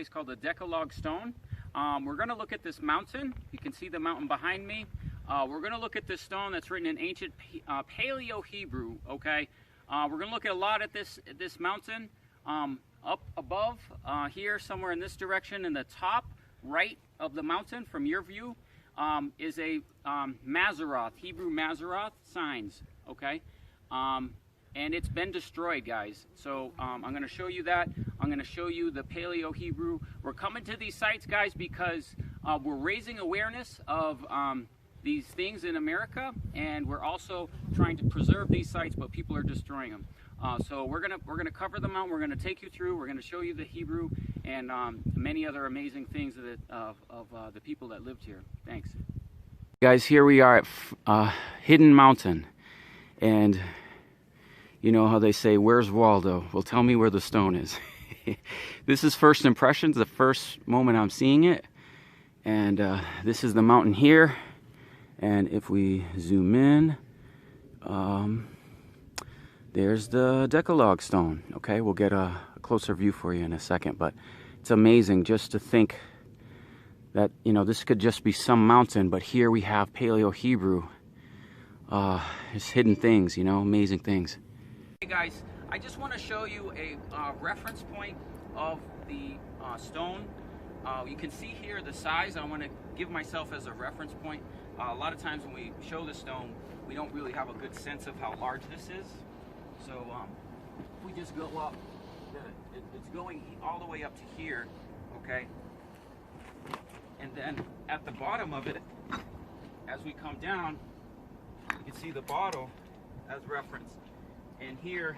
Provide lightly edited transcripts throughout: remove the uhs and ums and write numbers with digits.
place called the Decalogue Stone. We're going to look at this mountain. You can see the mountain behind me. We're going to look at this stone that's written in ancient Paleo-Hebrew, okay? We're going to look at a lot at this mountain. Up above here, somewhere in this direction, in the top right of the mountain from your view, is a Maseroth, Hebrew Maseroth signs, okay? And it's been destroyed, guys. So I'm going to show you that. I'm going to show you the Paleo-Hebrew. We're coming to these sites, guys, because we're raising awareness of these things in America, and we're also trying to preserve these sites, but people are destroying them. So we're gonna cover the mountain. We're gonna take you through. We're gonna show you the Hebrew and many other amazing things of the people that lived here. Thanks, guys. Here we are at Hidden Mountain, and you know how they say, "Where's Waldo?" Well, tell me where the stone is. This is first impressions, the first moment I'm seeing it, and this is the mountain here. And if we zoom in, there's the Decalogue Stone. Okay, we'll get a closer view for you in a second, but it's amazing just to think that, you know, this could just be some mountain, but here we have Paleo-Hebrew. It's hidden things, you know, amazing things. Hey guys, I just want to show you a reference point of the stone. You can see here the size. I want to give myself as a reference point. A lot of times when we show the stone, we don't really have a good sense of how large this is. So if we just go up, it's going all the way up to here, okay? And then at the bottom of it, as we come down, you can see the bottle as reference. And here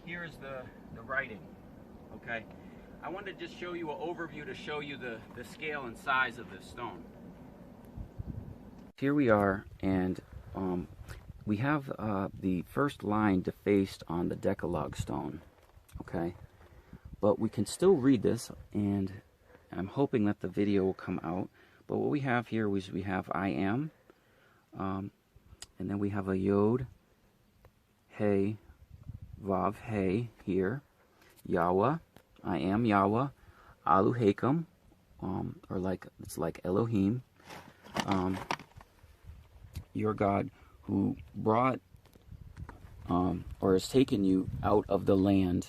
is the writing, okay? I wanted to just show you an overview to show you the scale and size of this stone. Here we are, and we have the first line defaced on the Decalogue Stone, okay? But we can still read this, and I'm hoping that the video will come out. But what we have here is we have I am, and then we have a Yod, Hey, Vav, Hey here, Yahweh, I am Yahweh, Alu Hakem, or like, it's like Elohim, your God, who brought or has taken you out of the land,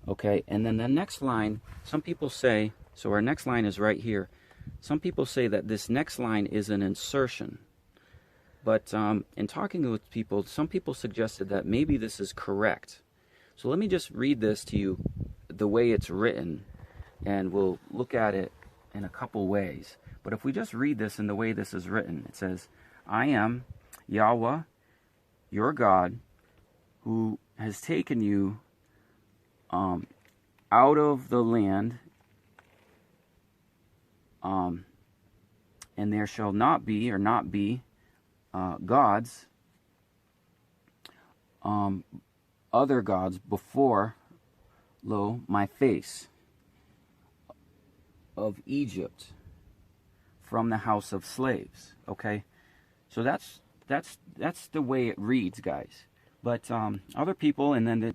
okay? And then the next line, some people say, so our next line is right here. Some people say that this next line is an insertion. But in talking with people, some people suggested that maybe this is correct. So let me just read this to you the way it's written, and we'll look at it in a couple ways. But if we just read this in the way this is written, it says, I am Yahweh, your God, who has taken you out of the land, and there shall not be, or not be, gods, other gods before, lo, my face, of Egypt, from the house of slaves. Okay, so that's the way it reads, guys. But other people, and then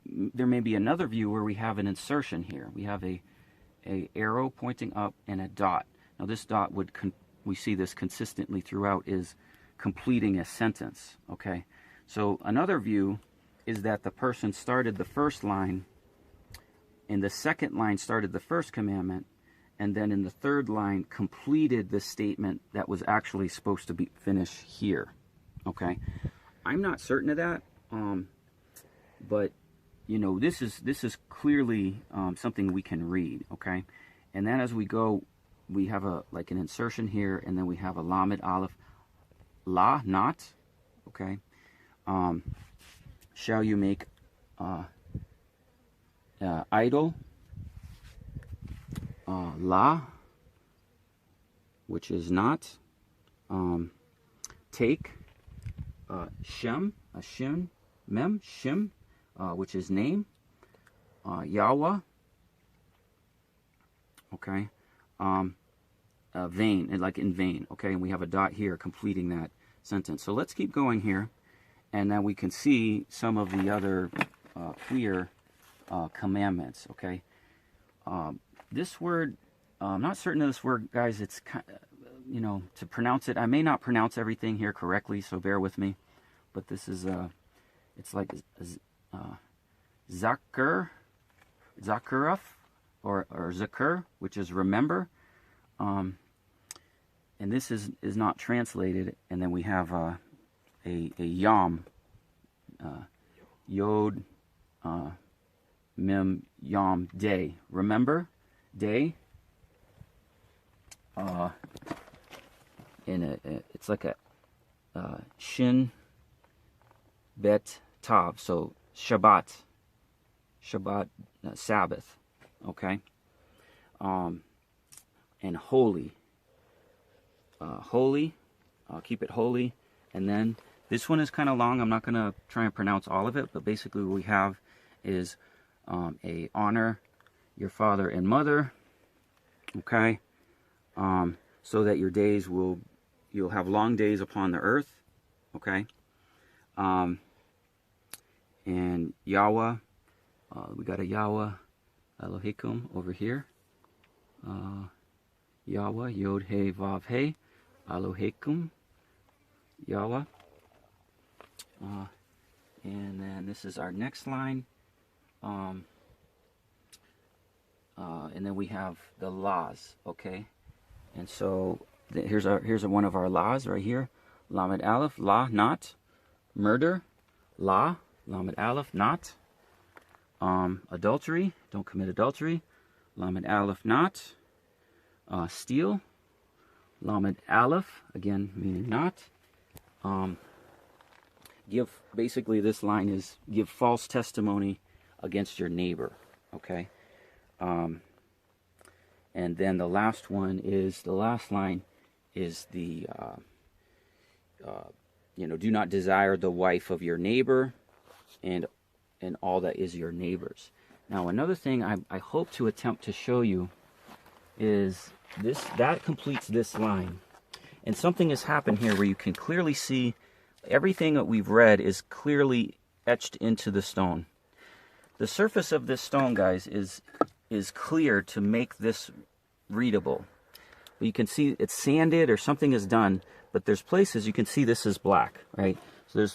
there may be another view where we have an insertion here. We have a arrow pointing up and a dot. Now this dot we see this consistently throughout, is completing a sentence. Okay, so another view is that the person started the first line, and the second line started the first commandment, and then in the third line completed the statement that was actually supposed to be finished here. Okay, I'm not certain of that, but you know, this is clearly something we can read. Okay, and then as we go, we have like an insertion here, and then we have a lamed aleph, la, not. Okay, shall you make idol, la, which is not, take, shem, a shin, mem, shim, which is name, Yahweh, okay, vain, and like in vain, okay, and we have a dot here completing that sentence. So let's keep going here, and then we can see some of the other clear commandments, okay. this word, I'm not certain of this word, guys. It's kind of, you know, to pronounce it. I may not pronounce everything here correctly, so bear with me. But this is it's like Zakur, or Zakur, which is remember. And this is not translated. And then we have a yom, yod, mem, yom, day. Remember, day. And it's like a shin, bet, tav. So Shabbat, Sabbath. Okay. And holy. Holy. Keep it holy. And then this one is kind of long. I'm not going to try and pronounce all of it, but basically what we have is a honor your father and mother. Okay. So that your days you'll have long days upon the earth. Okay. And Yahweh, we got a Yahweh Elohim over here. Yahweh, Yod He Vav He, Elohim, Yahweh. And then this is our next line. And then we have the laws, okay? And so here's one of our laws right here. Lamed Aleph, la, not. Murder, la. Lamed Aleph, not. Adultery, don't commit adultery. Lamed Aleph, not. Steal, Lamed Aleph, again meaning not. Basically this line is give false testimony against your neighbor, okay? And then the last line is the, do not desire the wife of your neighbor and all that is your neighbor's. Now another thing I hope to attempt to show you is that completes this line. And something has happened here where you can clearly see everything that we've read is clearly etched into the stone. The surface of this stone, guys, is clear to make this readable. But you can see it's sanded or something is done, but there's places you can see this is black, right? So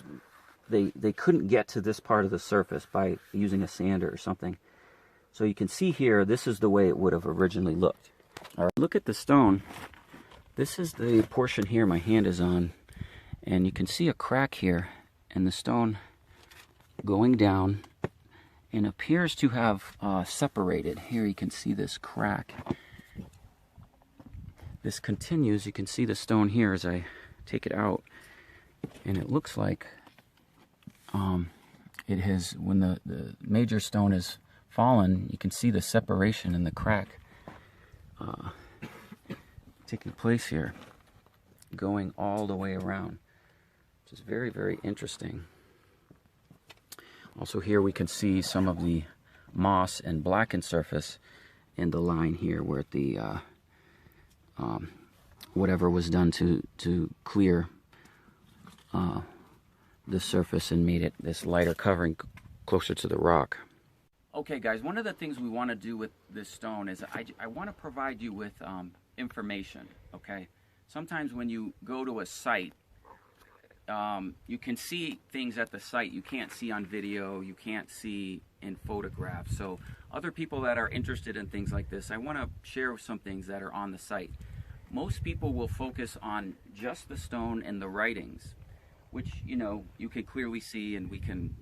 they couldn't get to this part of the surface by using a sander or something. So you can see here, this is the way it would have originally looked. All right, look at the stone. This is the portion here my hand is on, and you can see a crack here in the stone going down and appears to have separated. Here you can see this crack. This continues. You can see the stone here as I take it out, and it looks like it has, when the major stone is fallen, you can see the separation in the crack taking place here, going all the way around, which is very, very interesting. Also here we can see some of the moss and blackened surface in the line here where the whatever was done to clear the surface and made it this lighter covering closer to the rock. Okay guys, one of the things we want to do with this stone is I want to provide you with information, okay? Sometimes when you go to a site, you can see things at the site you can't see on video, you can't see in photographs. So other people that are interested in things like this, I want to share some things that are on the site. Most people will focus on just the stone and the writings, which, you can clearly see, and we can,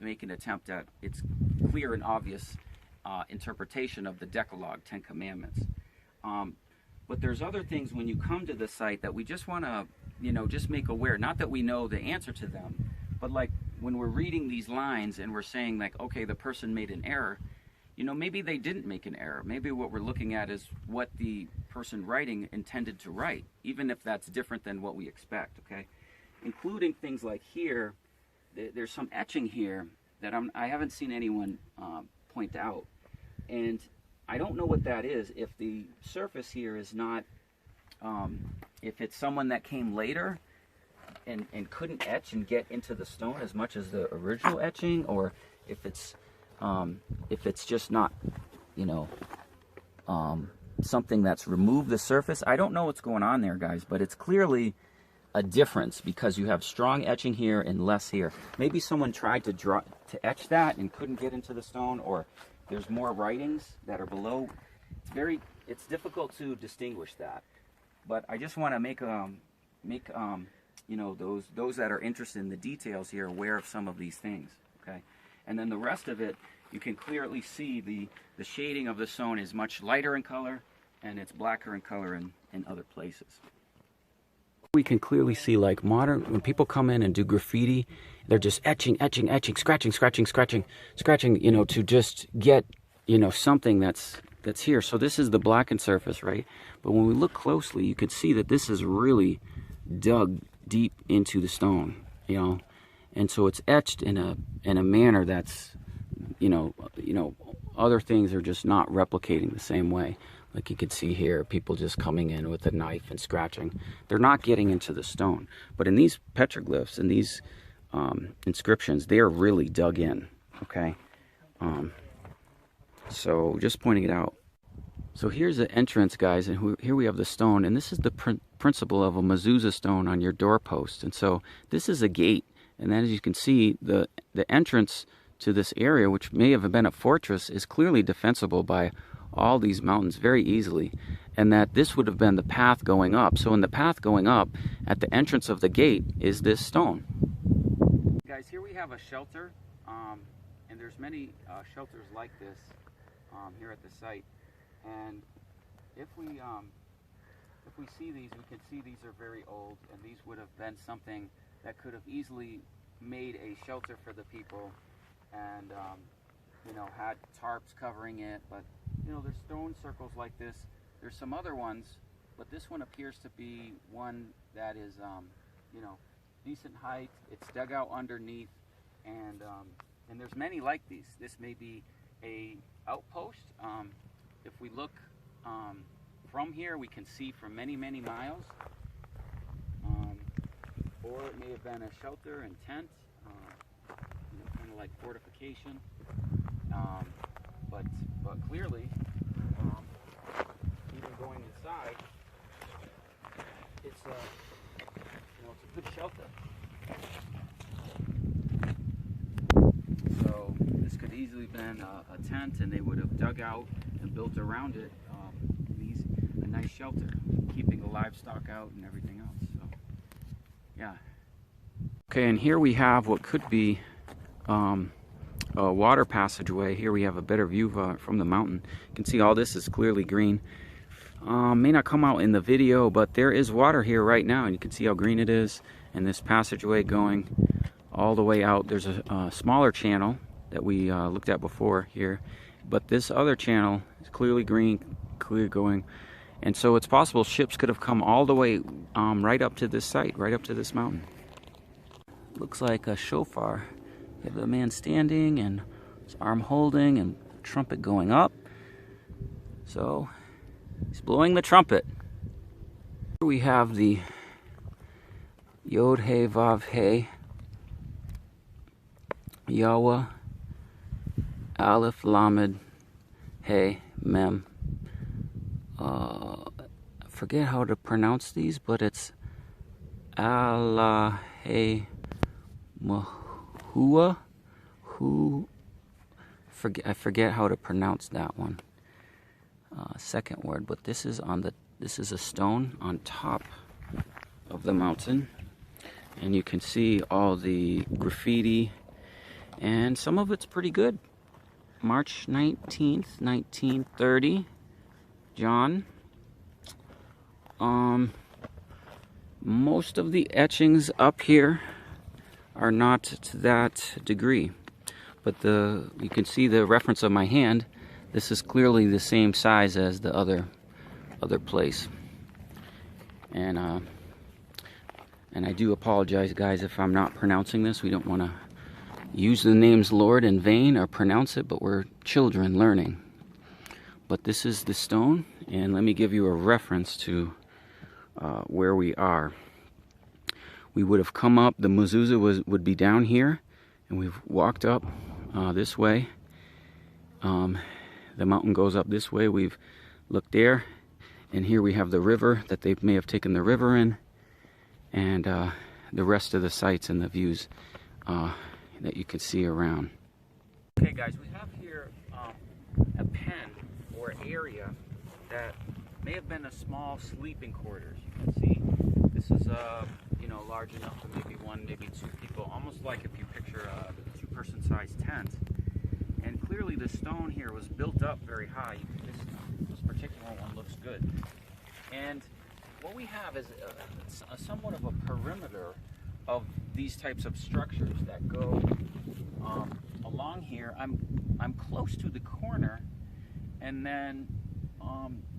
make an attempt at its clear and obvious interpretation of the Decalogue, 10 Commandments. But there's other things when you come to the site that we just want to, just make aware. Not that we know the answer to them, but like when we're reading these lines and we're saying like, okay, the person made an error, maybe they didn't make an error. Maybe what we're looking at is what the person writing intended to write, even if that's different than what we expect, okay? Including things like here, there's some etching here that I haven't seen anyone point out. And I don't know what that is. If the surface here is not, if it's someone that came later and couldn't etch and get into the stone as much as the original etching, or if it's just not, something that's removed the surface. I don't know what's going on there, guys, but it's clearly a difference because you have strong etching here and less here. Maybe someone tried to etch that and couldn't get into the stone, or there's more writings that are below. It's difficult to distinguish that. But I just want to make you know, those that are interested in the details here aware of some of these things. Okay, and then the rest of it, you can clearly see the shading of the stone is much lighter in color, and it's blacker in color in other places. We can clearly see, like, when people come in and do graffiti, they're just etching, scratching, you know, to just get, you know, something that's here. So this is the blackened surface, right? But when we look closely, you could see that this is really dug deep into the stone, you know, and so it's etched in a manner that's, you know, other things are just not replicating the same way. Like you can see here, people just coming in with a knife and scratching. They're not getting into the stone. But in these petroglyphs and these inscriptions, they are really dug in, okay? So just pointing it out. So here's the entrance, guys, and here we have the stone, and this is the principle of a mezuzah stone on your doorpost. And so this is a gate, and then as you can see, the entrance to this area, which may have been a fortress, is clearly defensible by all these mountains very easily, and that this would have been the path going up. So in the path going up, at the entrance of the gate, is this stone. Guys, here we have a shelter, and there's many shelters like this here at the site. And if we see these, we can see these are very old, and these would have been something that could have easily made a shelter for the people, and you know, had tarps covering it. But you know, there's stone circles like this. There's some other ones, but this one appears to be one that is you know, decent height. It's dug out underneath, and there's many like these. This may be a outpost. If we look from here, we can see for many miles. Or it may have been a shelter and tent, you know, kind of like fortification. But clearly, even going inside, it's you know, it's a good shelter. So this could easily been a tent, and they would have dug out and built around it a nice shelter, keeping the livestock out and everything else. So yeah. Okay, and here we have what could be a water passageway. Here we have a better view from the mountain. You can see all this is clearly green. May not come out in the video, but there is water here right now, and you can see how green it is, and this passageway going all the way out. There's a smaller channel that we looked at before here, but this other channel is clearly green, clear going, and so it's possible ships could have come all the way right up to this site, right up to this mountain. Looks like a shofar. You have the man standing and his arm holding and trumpet going up. So he's blowing the trumpet. Here we have the Yod He Vav He, Yahweh, Aleph Lamed He Mem. I forget how to pronounce these, but it's Allah He Mahua. I forget how to pronounce that one. Second word, but this is a stone on top of the mountain, and you can see all the graffiti, and some of it's pretty good. March 19th, 1930, John. Most of the etchings up here are not to that degree, but you can see the reference of my hand. This is clearly the same size as the other place, and I do apologize, guys, if I'm not pronouncing this. We don't want to use the names Lord in vain or pronounce it, but we're children learning. But this is the stone, and let me give you a reference to where we are. We would have come up, the mezuzah would be down here, and we've walked up this way. The mountain goes up this way. We've Look there, and here we have the river that they may have taken the river in, and the rest of the sites and the views that you can see around. Okay guys, we have here a pen or area that may have been a small sleeping quarters. You can see this is you know, large enough for maybe one, maybe two people, almost like if you picture a two-person size tent. And clearly the stone here was built up very high. This particular one looks good. And what we have is somewhat of a perimeter of these types of structures that go along here. I'm close to the corner, and then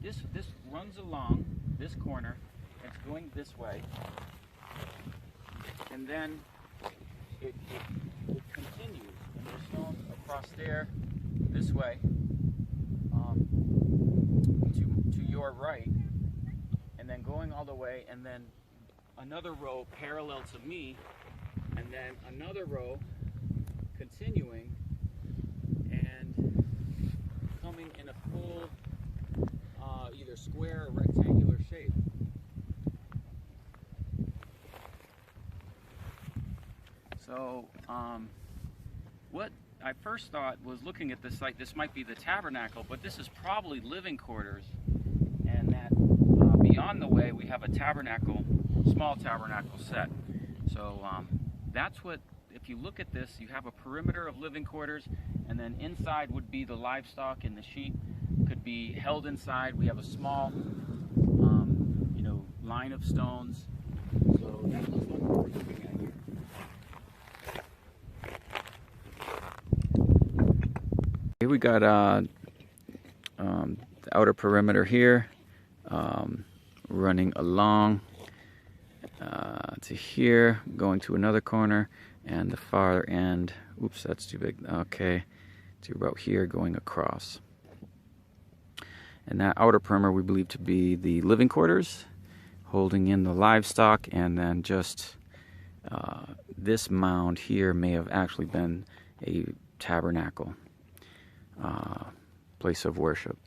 this runs along this corner. It's going this way, and then it continues, and there's stone across there this way to your right, and then going all the way, and then another row parallel to me, and then another row continuing and coming in a full either square or rectangular shape. So what I first thought was, looking at this site, this might be the tabernacle, but this is probably living quarters, and that beyond the way we have a tabernacle, small tabernacle set. So that's what, if you look at this, you have a perimeter of living quarters, and then inside would be the livestock and the sheep could be held inside. We have a small you know, line of stones. So that looks like what we're looking at here. Here we got the outer perimeter here, running along to here, going to another corner, and the farther end, oops, that's too big, okay, to about here, going across. And that outer perimeter we believe to be the living quarters, holding in the livestock, and then just this mound here may have actually been a tabernacle, place of worship.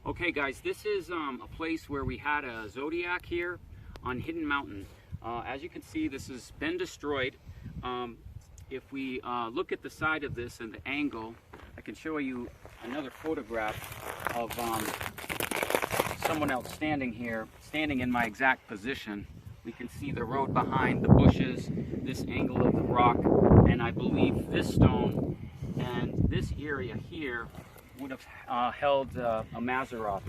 Okay guys, this is a place where we had a zodiac here on Hidden Mountain. As you can see, this has been destroyed. If we look at the side of this and the angle, I can show you another photograph of someone else standing here, standing in my exact position. We can see the road behind, the bushes, this angle of the rock, and I believe this stone and this area here would have held a Maseroth.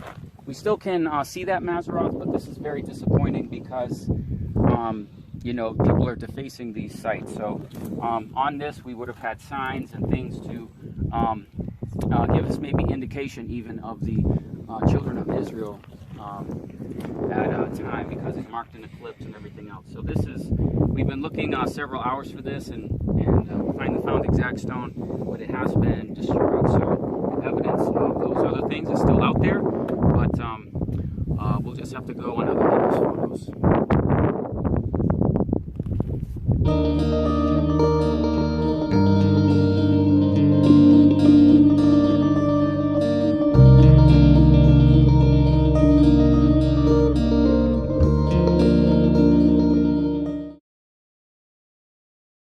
We still can see that Maseroth, but this is very disappointing because you know, people are defacing these sites. So on this we would have had signs and things to give us maybe indication even of the children of Israel at a time, because it's marked in eclipse and everything else. So this is, we've been looking several hours for this, and we finally found the exact stone, but it has been destroyed. So evidence of those other things is still out there, but we'll just have to go on other people's photos.